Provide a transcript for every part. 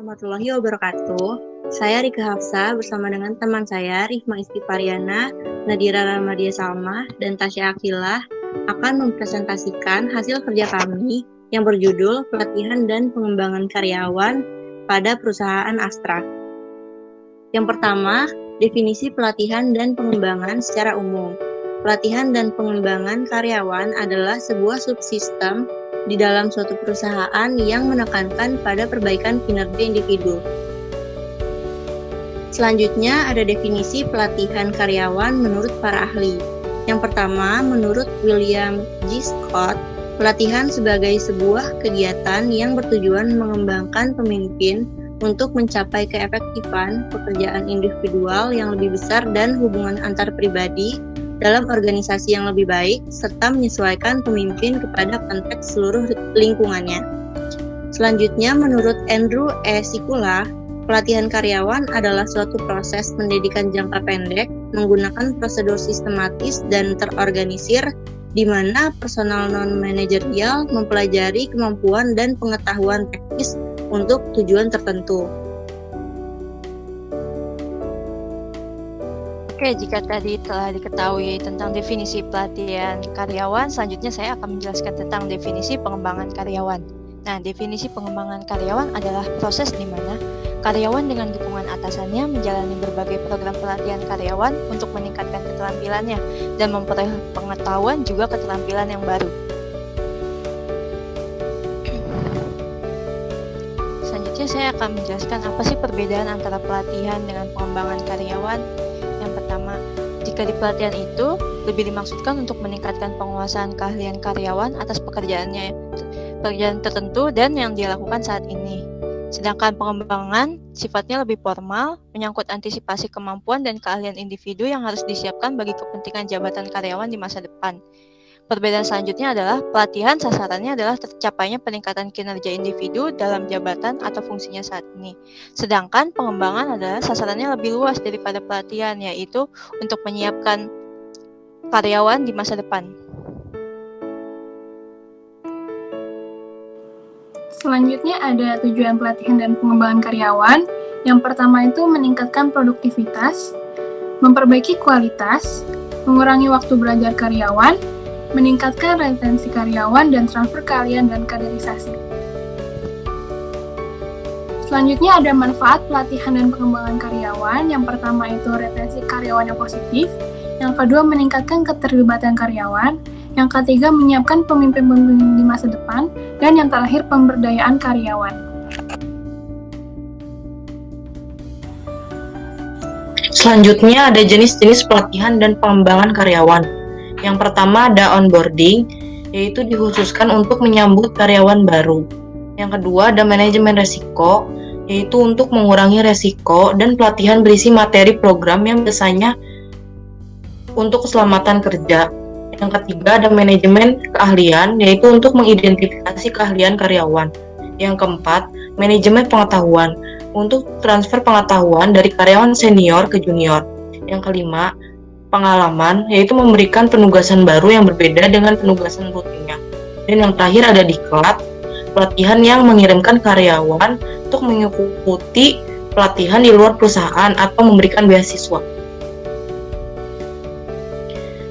warahmatullahi wabarakatuh. Saya Rika Hafsa bersama dengan teman saya Rifma Istipariana, Nadira Ramadia Salma, dan Tasya Akilah akan mempresentasikan hasil kerja kami yang berjudul Pelatihan dan Pengembangan Karyawan pada Perusahaan Astra. Yang pertama, definisi pelatihan dan pengembangan secara umum. Pelatihan dan pengembangan karyawan adalah sebuah subsistem di dalam suatu perusahaan yang menekankan pada perbaikan kinerja individu. Selanjutnya ada definisi pelatihan karyawan menurut para ahli. Yang pertama, menurut William G. Scott, pelatihan sebagai sebuah kegiatan yang bertujuan mengembangkan pemimpin untuk mencapai keefektifan pekerjaan individual yang lebih besar dan hubungan antar pribadi dalam organisasi yang lebih baik, serta menyesuaikan pemimpin kepada konteks seluruh lingkungannya. Selanjutnya, menurut Andrew E. Sikula, pelatihan karyawan adalah suatu proses pendidikan jangka pendek menggunakan prosedur sistematis dan terorganisir di mana personal non-manajerial mempelajari kemampuan dan pengetahuan teknis untuk tujuan tertentu. Oke, jika tadi telah diketahui tentang definisi pelatihan karyawan, selanjutnya saya akan menjelaskan tentang definisi pengembangan karyawan. Nah, definisi pengembangan karyawan adalah proses di mana karyawan dengan dukungan atasannya menjalani berbagai program pelatihan karyawan untuk meningkatkan keterampilannya dan memperoleh pengetahuan juga keterampilan yang baru. Selanjutnya saya akan menjelaskan apa sih perbedaan antara pelatihan dengan pengembangan karyawan. Yang pertama, jika di pelatihan itu lebih dimaksudkan untuk meningkatkan penguasaan keahlian karyawan atas pekerjaan tertentu dan yang dia lakukan saat ini. Sedangkan pengembangan sifatnya lebih formal, menyangkut antisipasi kemampuan dan keahlian individu yang harus disiapkan bagi kepentingan jabatan karyawan di masa depan. Perbedaan selanjutnya adalah pelatihan sasarannya adalah tercapainya peningkatan kinerja individu dalam jabatan atau fungsinya saat ini. Sedangkan pengembangan adalah sasarannya lebih luas daripada pelatihan, yaitu untuk menyiapkan karyawan di masa depan. Selanjutnya ada tujuan pelatihan dan pengembangan karyawan. Yang pertama itu meningkatkan produktivitas, memperbaiki kualitas, mengurangi waktu belajar karyawan, meningkatkan retensi karyawan dan transfer keahlian dan kaderisasi. Selanjutnya ada manfaat pelatihan dan pengembangan karyawan. Yang pertama itu retensi karyawan yang positif, yang kedua meningkatkan keterlibatan karyawan, yang ketiga menyiapkan pemimpin-pemimpin di masa depan, dan yang terakhir pemberdayaan karyawan. Selanjutnya ada jenis-jenis pelatihan dan pengembangan karyawan. Yang pertama ada onboarding, yaitu dikhususkan untuk menyambut karyawan baru. Yang kedua ada manajemen resiko, yaitu untuk mengurangi resiko dan pelatihan berisi materi program yang biasanya untuk keselamatan kerja. Yang ketiga ada manajemen keahlian, yaitu untuk mengidentifikasi keahlian karyawan. Yang keempat, manajemen pengetahuan, untuk transfer pengetahuan dari karyawan senior ke junior. Yang kelima, pengalaman, yaitu memberikan penugasan baru yang berbeda dengan penugasan rutinnya. Dan yang terakhir ada diklat, pelatihan yang mengirimkan karyawan untuk mengikuti pelatihan di luar perusahaan atau memberikan beasiswa.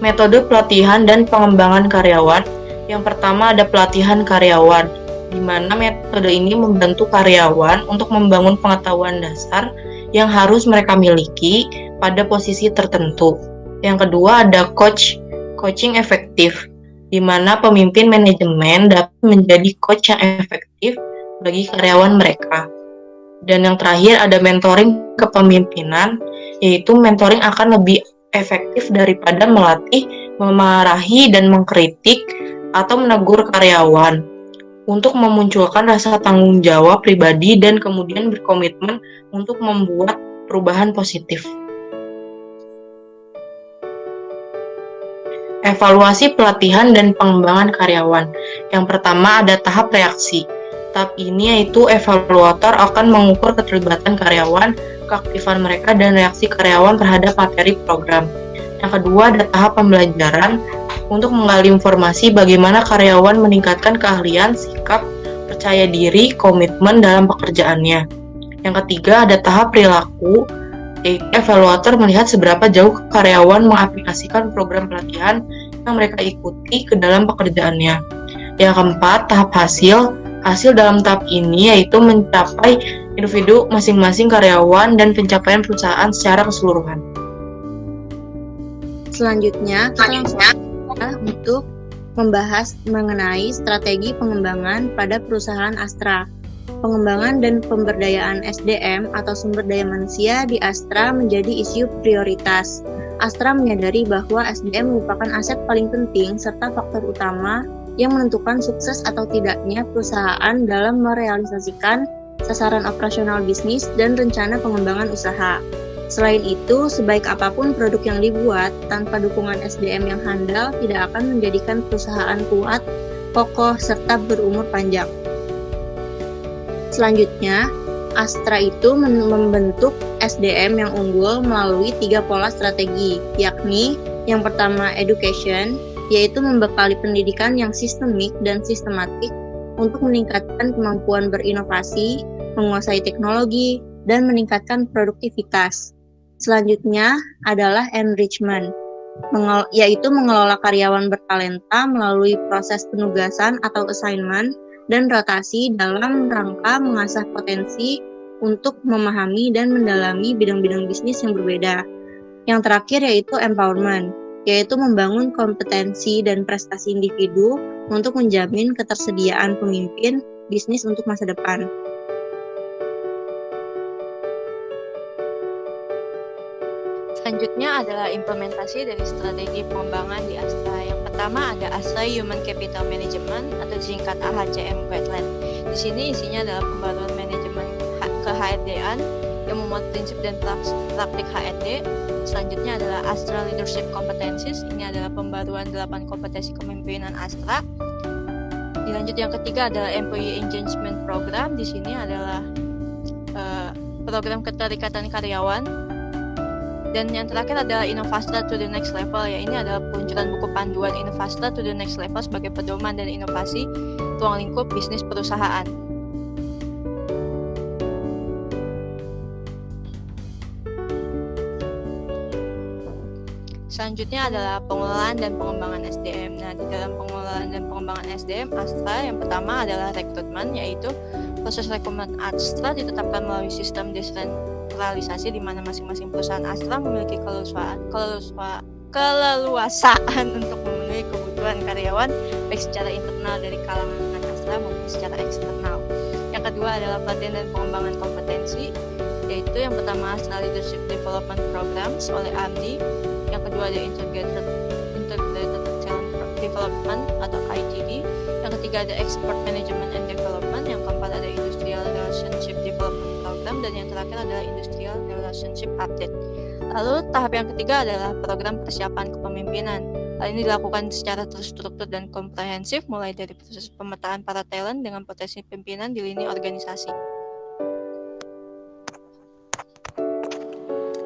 Metode pelatihan dan pengembangan karyawan. Yang pertama ada pelatihan karyawan, di mana metode ini membantu karyawan untuk membangun pengetahuan dasar yang harus mereka miliki pada posisi tertentu. Yang kedua ada coaching efektif, di mana pemimpin manajemen dapat menjadi coach yang efektif bagi karyawan mereka. Dan yang terakhir ada mentoring kepemimpinan, yaitu mentoring akan lebih efektif daripada melatih, memarahi, dan mengkritik atau menegur karyawan untuk memunculkan rasa tanggung jawab pribadi dan kemudian berkomitmen untuk membuat perubahan positif. Evaluasi pelatihan dan pengembangan karyawan. Yang pertama ada tahap reaksi. Tahap ini yaitu evaluator akan mengukur keterlibatan karyawan, keaktifan mereka, dan reaksi karyawan terhadap materi program. Yang kedua ada tahap pembelajaran untuk menggali informasi bagaimana karyawan meningkatkan keahlian, sikap, percaya diri, komitmen dalam pekerjaannya. Yang ketiga ada tahap perilaku, yaitu evaluator melihat seberapa jauh karyawan mengaplikasikan program pelatihan yang mereka ikuti ke dalam pekerjaannya. Yang keempat, tahap hasil. Hasil dalam tahap ini yaitu mencapai individu masing-masing karyawan dan pencapaian perusahaan secara keseluruhan. Selanjutnya, kita langsung untuk membahas mengenai strategi pengembangan pada perusahaan Astra. Pengembangan dan pemberdayaan SDM atau sumber daya manusia di Astra menjadi isu prioritas. Astra menyadari bahwa SDM merupakan aset paling penting serta faktor utama yang menentukan sukses atau tidaknya perusahaan dalam merealisasikan sasaran operasional bisnis dan rencana pengembangan usaha. Selain itu, sebaik apapun produk yang dibuat, tanpa dukungan SDM yang handal tidak akan menjadikan perusahaan kuat, kokoh, serta berumur panjang. Selanjutnya, Astra itu membentuk SDM yang unggul melalui 3 pola strategi, yakni yang pertama education, yaitu membekali pendidikan yang sistemik dan sistematik untuk meningkatkan kemampuan berinovasi, menguasai teknologi, dan meningkatkan produktivitas. Selanjutnya adalah enrichment, yaitu mengelola karyawan bertalenta melalui proses penugasan atau assignment dan rotasi dalam rangka mengasah potensi untuk memahami dan mendalami bidang-bidang bisnis yang berbeda. Yang terakhir yaitu empowerment, yaitu membangun kompetensi dan prestasi individu untuk menjamin ketersediaan pemimpin bisnis untuk masa depan. Selanjutnya adalah implementasi dari strategi pengembangan di Astra. Yang pertama ada Astra Human Capital Management atau singkat AHCM Guideline. Di sini isinya adalah pembaruan manajemen ke-HRD-an yang memuat prinsip dan praktik HRD. Selanjutnya adalah Astra Leadership Competencies. Ini adalah pembaruan 8 kompetensi kepemimpinan Astra. Dilanjut yang ketiga adalah Employee Engagement Program. Di sini adalah program keterikatan karyawan. Dan yang terakhir adalah Innovastra to the Next Level, ya ini adalah peluncuran buku panduan Innovastra to the Next Level sebagai pedoman dan inovasi ruang lingkup bisnis perusahaan. Selanjutnya adalah pengelolaan dan pengembangan SDM. Nah, di dalam pengelolaan dan pengembangan SDM Astra yang pertama adalah rekrutmen, yaitu proses rekrutmen Astra ditetapkan melalui sistem desentralisasi di mana masing-masing perusahaan Astra memiliki keleluasaan untuk memenuhi kebutuhan karyawan baik secara internal dari kalangan Astra maupun secara eksternal. Yang kedua adalah pelatihan dan pengembangan kompetensi, yaitu yang pertama Astra Leadership Development Programs oleh AMDI, yang kedua ada Integrated Talent Development atau ITD, yang ketiga ada Export Management and Development, yang keempat ada Industrial Relationship Development Program, dan yang terakhir adalah Industrial Relationship Update. Lalu tahap yang ketiga adalah program persiapan kepemimpinan. Hal ini dilakukan secara terstruktur dan komprehensif mulai dari proses pemetaan para talent dengan potensi pimpinan di lini organisasi.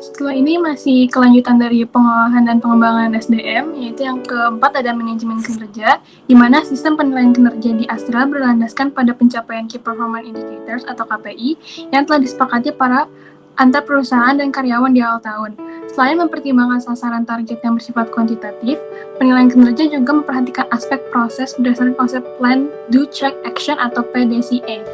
Setelah ini masih kelanjutan dari pengolahan dan pengembangan SDM, yaitu yang keempat ada manajemen kinerja, di mana sistem penilaian kinerja di Astra berlandaskan pada pencapaian Key Performance Indicators atau KPI yang telah disepakati para antar perusahaan dan karyawan di awal tahun. Selain mempertimbangkan sasaran target yang bersifat kuantitatif, penilaian kinerja juga memperhatikan aspek proses berdasarkan konsep Plan, Do, Check, Action atau PDCA.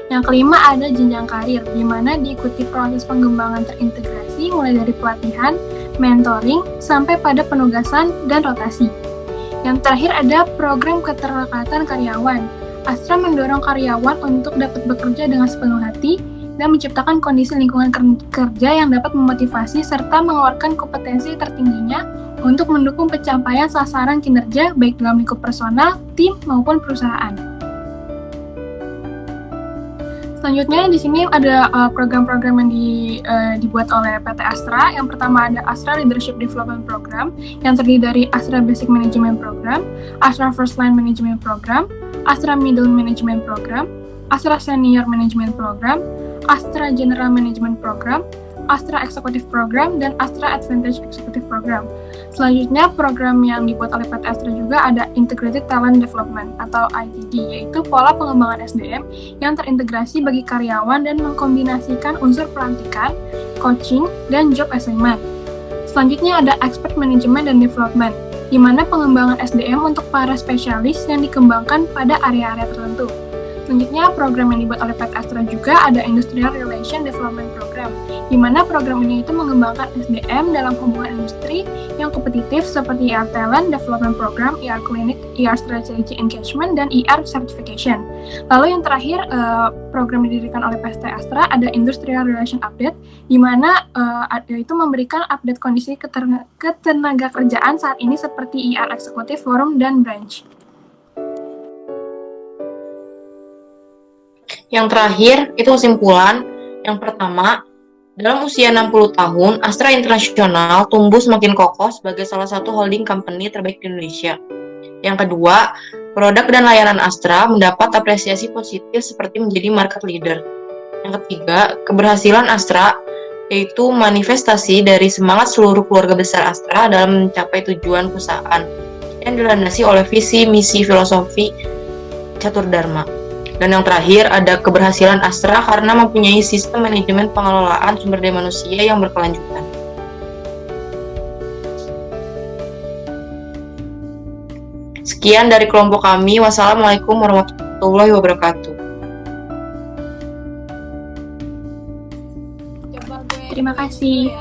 Yang kelima ada jenjang karir, di mana diikuti proses pengembangan terintegrasi mulai dari pelatihan, mentoring, sampai pada penugasan dan rotasi. Yang terakhir ada program keterlekatan karyawan. Astra mendorong karyawan untuk dapat bekerja dengan sepenuh hati dan menciptakan kondisi lingkungan kerja yang dapat memotivasi serta mengeluarkan kompetensi tertingginya untuk mendukung pencapaian sasaran kinerja baik dalam lingkup personal, tim, maupun perusahaan. Selanjutnya di sini ada program-program yang dibuat oleh PT Astra. Yang pertama ada Astra Leadership Development Program yang terdiri dari Astra Basic Management Program, Astra First Line Management Program, Astra Middle Management Program, Astra Senior Management Program, Astra General Management Program, Astra Executive Program, dan Astra Advantage Executive Program. Selanjutnya, program yang dibuat oleh PT Astra juga ada Integrated Talent Development atau ITD, yaitu pola pengembangan SDM yang terintegrasi bagi karyawan dan mengkombinasikan unsur pelantikan, coaching, dan job assignment. Selanjutnya ada Expert Management dan Development, di mana pengembangan SDM untuk para spesialis yang dikembangkan pada area-area tertentu. Selanjutnya, program yang dibuat oleh PT Astra juga ada Industrial Relation Development Program, di mana program ini itu mengembangkan SDM dalam hubungan industri yang kompetitif seperti ER Talent Development Program, ER Clinic, ER Strategy Engagement, dan ER Certification. Lalu yang terakhir, program yang didirikan oleh PT Astra ada Industrial Relation Update, di mana itu memberikan update kondisi ketenaga kerjaan saat ini seperti ER Executive, Forum, dan Branch. Yang terakhir, itu kesimpulan. Yang pertama, dalam usia 60 tahun, Astra International tumbuh semakin kokoh sebagai salah satu holding company terbaik di Indonesia. Yang kedua, produk dan layanan Astra mendapat apresiasi positif seperti menjadi market leader. Yang ketiga, keberhasilan Astra yaitu manifestasi dari semangat seluruh keluarga besar Astra dalam mencapai tujuan perusahaan yang dilandasi oleh visi, misi, filosofi, catur dharma. Dan yang terakhir, ada keberhasilan Astra karena mempunyai sistem manajemen pengelolaan sumber daya manusia yang berkelanjutan. Sekian dari kelompok kami. Wassalamualaikum warahmatullahi wabarakatuh. Terima kasih.